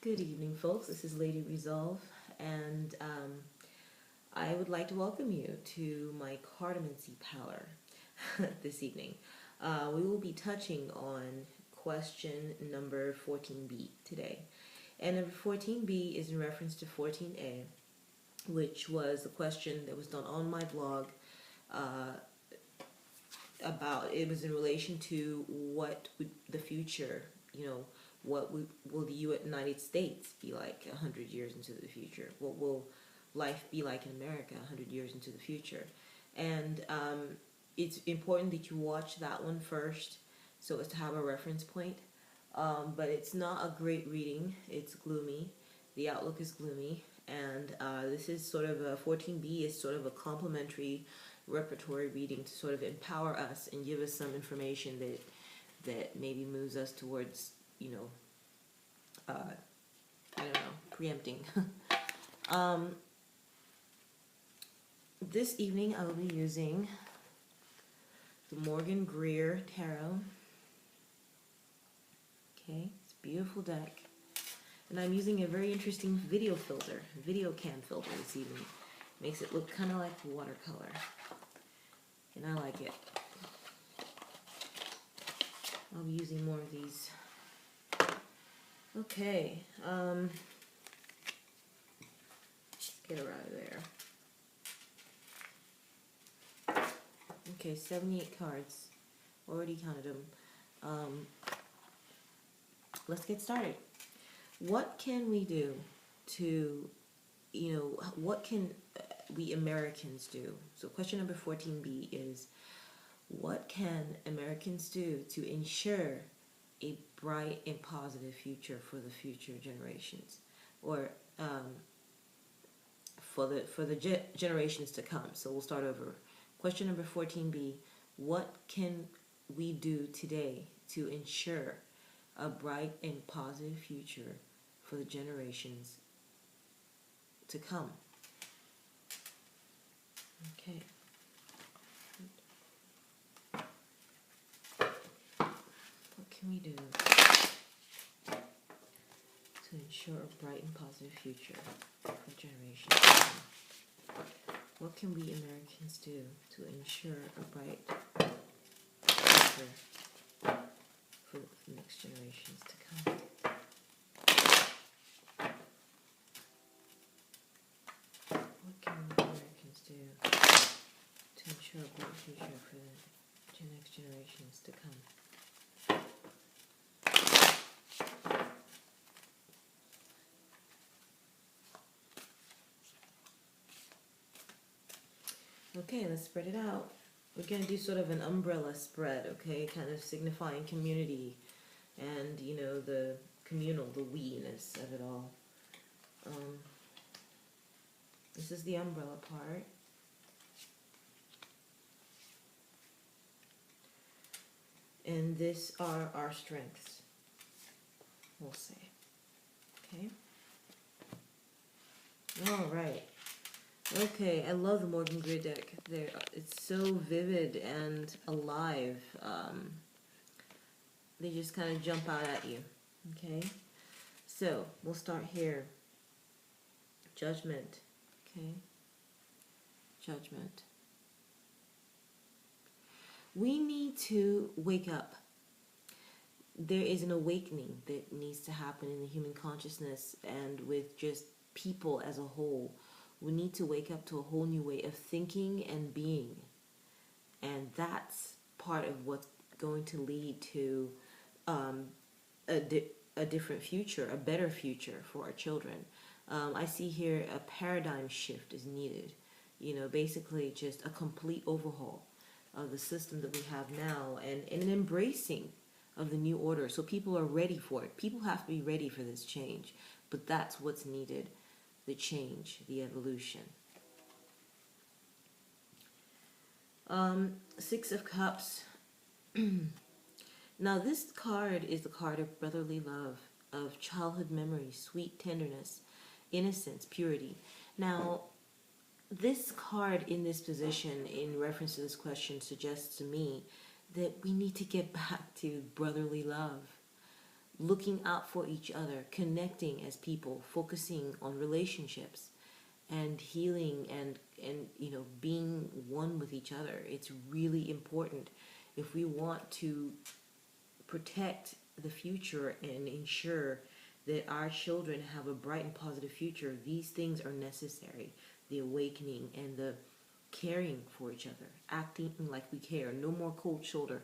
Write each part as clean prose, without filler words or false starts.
Good evening, folks. This is LadyResolve, and I would like to welcome you to my cardamancy power this evening. We will be touching on question number 14b today. And number 14b is in reference to 14a, which was the question that was done on my blog about, it was in relation to what would the future, what will the United States be like 100 years into the future? What will life be like in America 100 years into the future? And it's important that you watch that one first so as to have a reference point. But it's not a great reading. It's gloomy. The outlook is gloomy. And this is sort of a 14b is sort of a complementary repertory reading to sort of empower us and give us some information that maybe moves us towards, I don't know, preempting. This evening I will be using the Morgan Greer Tarot. Okay, it's a beautiful deck. And I'm using a very interesting video cam filter this evening. Makes it look kind of like watercolor. And I like it. I'll be using more of these. Okay, get her out of there. Okay, 78 cards. Already counted them. Let's get started. What can we do to, what can we Americans do? So question number 14b is, what can Americans do to ensure a bright and positive future for the future generations, or for the generations to come? So we'll start over. Question number 14b, what can we do today to ensure a bright and positive future for the generations to come? Okay. What can we do to ensure a bright and positive future for generations to come? What can we Americans do to ensure a bright future for the next generations to come? What can we Americans do to ensure a bright future for the next generations to come? Okay, let's spread it out. We're going to do sort of an umbrella spread, okay, kind of signifying community and, the communal, the we-ness of it all. This is the umbrella part. And this are our strengths, we'll say. Okay? All right. Okay, I love the Morgan Greer deck. It's so vivid and alive. They just kind of jump out at you. Okay? So, we'll start here. Judgment. Okay? Judgment. We need to wake up. There is an awakening that needs to happen in the human consciousness and with just people as a whole. We need to wake up to a whole new way of thinking and being. And that's part of what's going to lead to a different future, a better future for our children. I see here a paradigm shift is needed. Basically just a complete overhaul of the system that we have now, and an embracing of the new order. So people are ready for it. People have to be ready for this change. But that's what's needed. The change, the evolution. Six of Cups. Now this card is the card of brotherly love, of childhood memories, sweet tenderness, innocence, purity. Now, this card in this position, in reference to this question, suggests to me that we need to get back to brotherly love. looking out for each other, connecting as people, focusing on relationships and healing and being one with each other. It's really important if we want to protect the future and ensure that our children have a bright and positive future. These things are necessary. The awakening and the caring for each other, acting like we care. No more cold shoulder.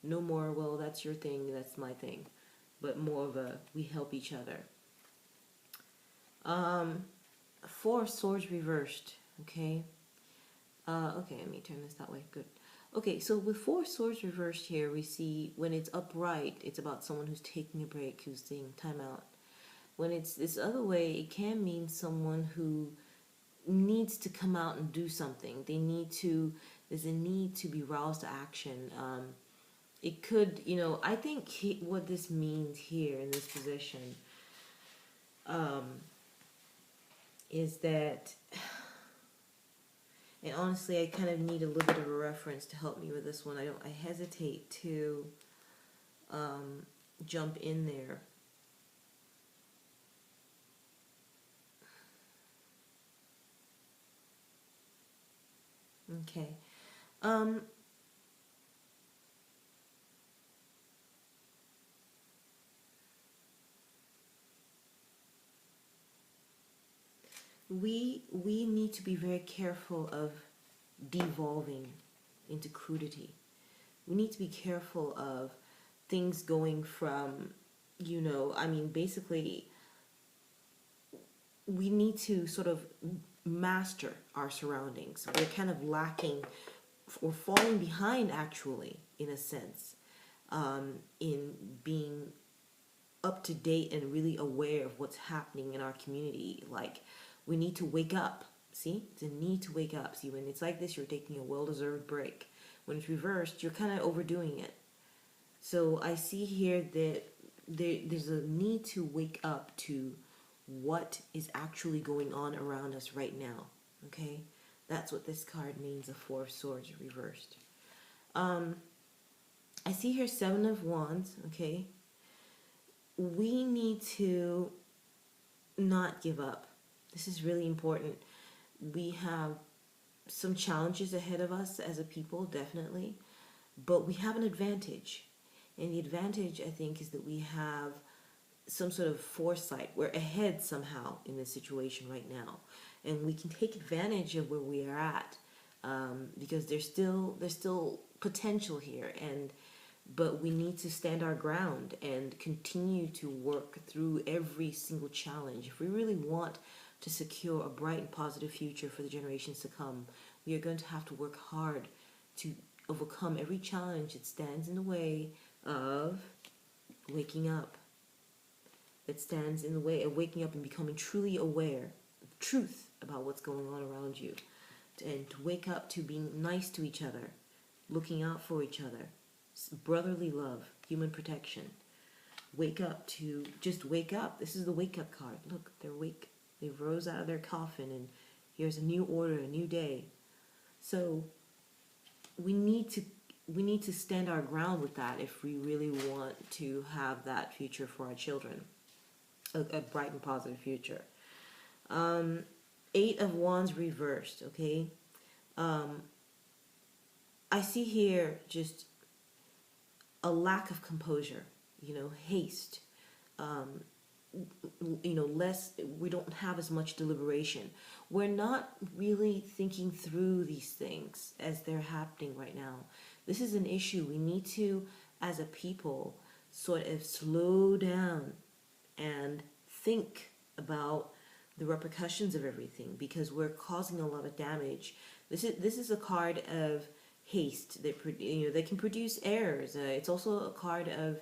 No more, well, that's your thing, that's my thing. But more of a, we help each other. Four of Swords reversed, okay? Okay, let me turn this that way, good. Okay, so with Four of Swords reversed here, we see when it's upright, it's about someone who's taking a break, who's saying time out. When it's this other way, it can mean someone who needs to come out and do something. There's a need to be roused to action. It could, I think what this means here in this position is that, and honestly, I kind of need a little bit of a reference to help me with this one. I hesitate to jump in there. Okay. We need to be very careful of devolving into crudity. We need to be careful of things going from, basically, we need to sort of master our surroundings. We're kind of lacking or falling behind, actually, in a sense, in being up to date and really aware of what's happening in our community. Like, we need to wake up. See, it's a need to wake up. See, when it's like this, you're taking a well-deserved break. When it's reversed, you're kind of overdoing it. So I see here that there's a need to wake up to what is actually going on around us right now. Okay, that's what this card means. The Four of Swords reversed. I see here Seven of Wands. Okay, we need to not give up. This is really important. We have some challenges ahead of us as a people, definitely, but we have an advantage. And the advantage, I think, is that we have some sort of foresight. We're ahead somehow in this situation right now, and we can take advantage of where we are at, because there's still potential here, but we need to stand our ground and continue to work through every single challenge. If we really want to secure a bright and positive future for the generations to come, we are going to have to work hard to overcome every challenge that stands in the way of waking up, that stands in the way of waking up and becoming truly aware of the truth about what's going on around you, and to wake up to being nice to each other, looking out for each other, brotherly love, human protection. Wake up to just wake up. This is the wake up card. Look, they rose out of their coffin, and here's a new order, a new day. So we need to stand our ground with that if we really want to have that future for our children, a bright and positive future. Eight of Wands reversed. Okay, I see here just a lack of composure, haste, less, we don't have as much deliberation. We're not really thinking through these things as they're happening right now. This is an issue. We need to, as a people, sort of slow down and think about the repercussions of everything, because we're causing a lot of damage. This is a card of haste. They can produce errors. It's also a card of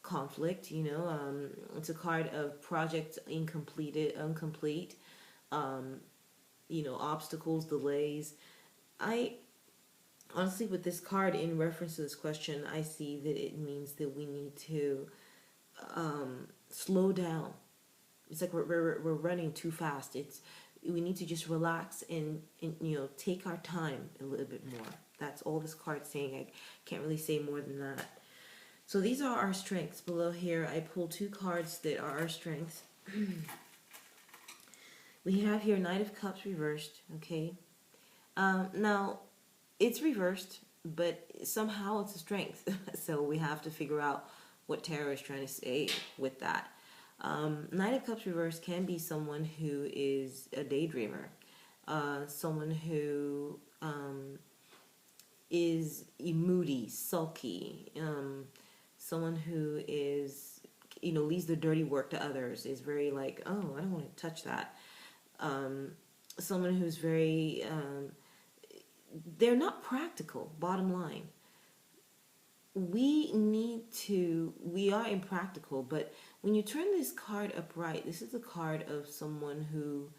conflict. It's a card of projects incomplete. Obstacles, delays. I honestly, with this card, in reference to this question, I see that it means that we need to slow down. It's like we're running too fast. We need to just relax and take our time a little bit more. That's all this card's saying. I can't really say more than that. So these are our strengths. Below here, I pulled 2 cards that are our strengths. We have here Knight of Cups reversed, okay? Now, it's reversed, but somehow it's a strength. So we have to figure out what tarot is trying to say with that. Knight of Cups reversed can be someone who is a daydreamer, someone who is moody, sulky, someone who is, leaves the dirty work to others, is very like, oh, I don't want to touch that. Someone who's very, they're not practical, bottom line. We are impractical, but when you turn this card upright, this is a card of someone who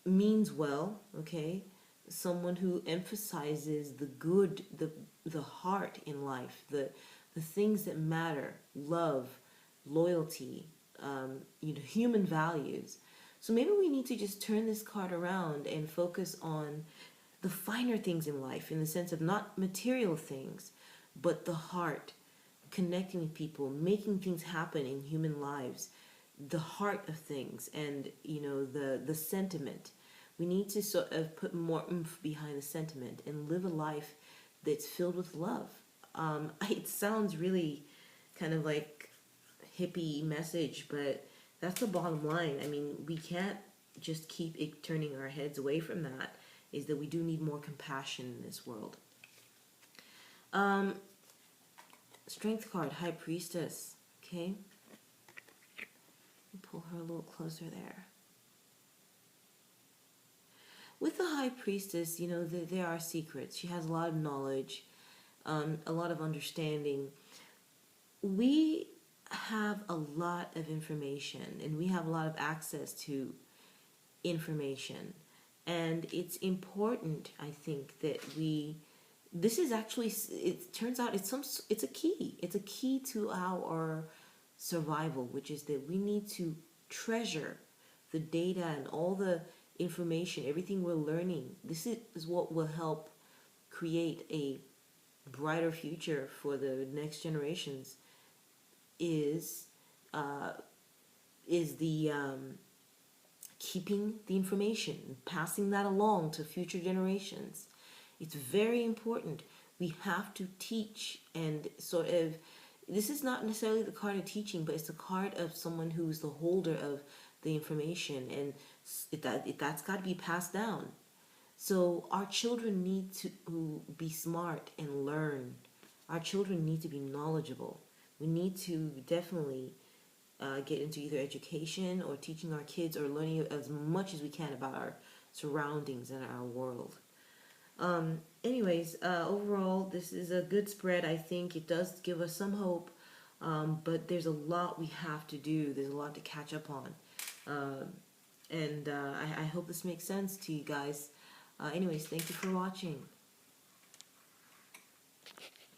means well, okay? Someone who emphasizes the good, the heart in life, the things that matter, love, loyalty, human values. So maybe we need to just turn this card around and focus on the finer things in life, in the sense of not material things, but the heart, connecting with people, making things happen in human lives, the heart of things, and the sentiment. We need to sort of put more oomph behind the sentiment and live a life that's filled with love. It sounds really kind of like hippie message, but that's the bottom line. I mean, we can't just keep turning our heads away from that. Is that we do need more compassion in this world. Strength card, High Priestess. Okay. Pull her a little closer there. With the High Priestess, there are secrets. She has a lot of knowledge, a lot of understanding. We have a lot of information, and we have a lot of access to information. And it's important, I think, that this is actually, it turns out it's a key. It's a key to our survival, which is that we need to treasure the data and all the information, everything we're learning. This is what will help create a brighter future for the next generations. Is the keeping the information, passing that along to future generations. It's very important. We have to teach, and sort of, this is not necessarily the card of teaching, but it's a card of someone who's the holder of the information, and that's got to be passed down. So our children need to be smart and learn. Our children need to be knowledgeable. We need to definitely get into either education or teaching our kids, or learning as much as we can about our surroundings and our world. Anyways, overall, this is a good spread. I think it does give us some hope, but there's a lot we have to do. There's a lot to catch up on. I hope this makes sense to you guys. Anyways, thank you for watching.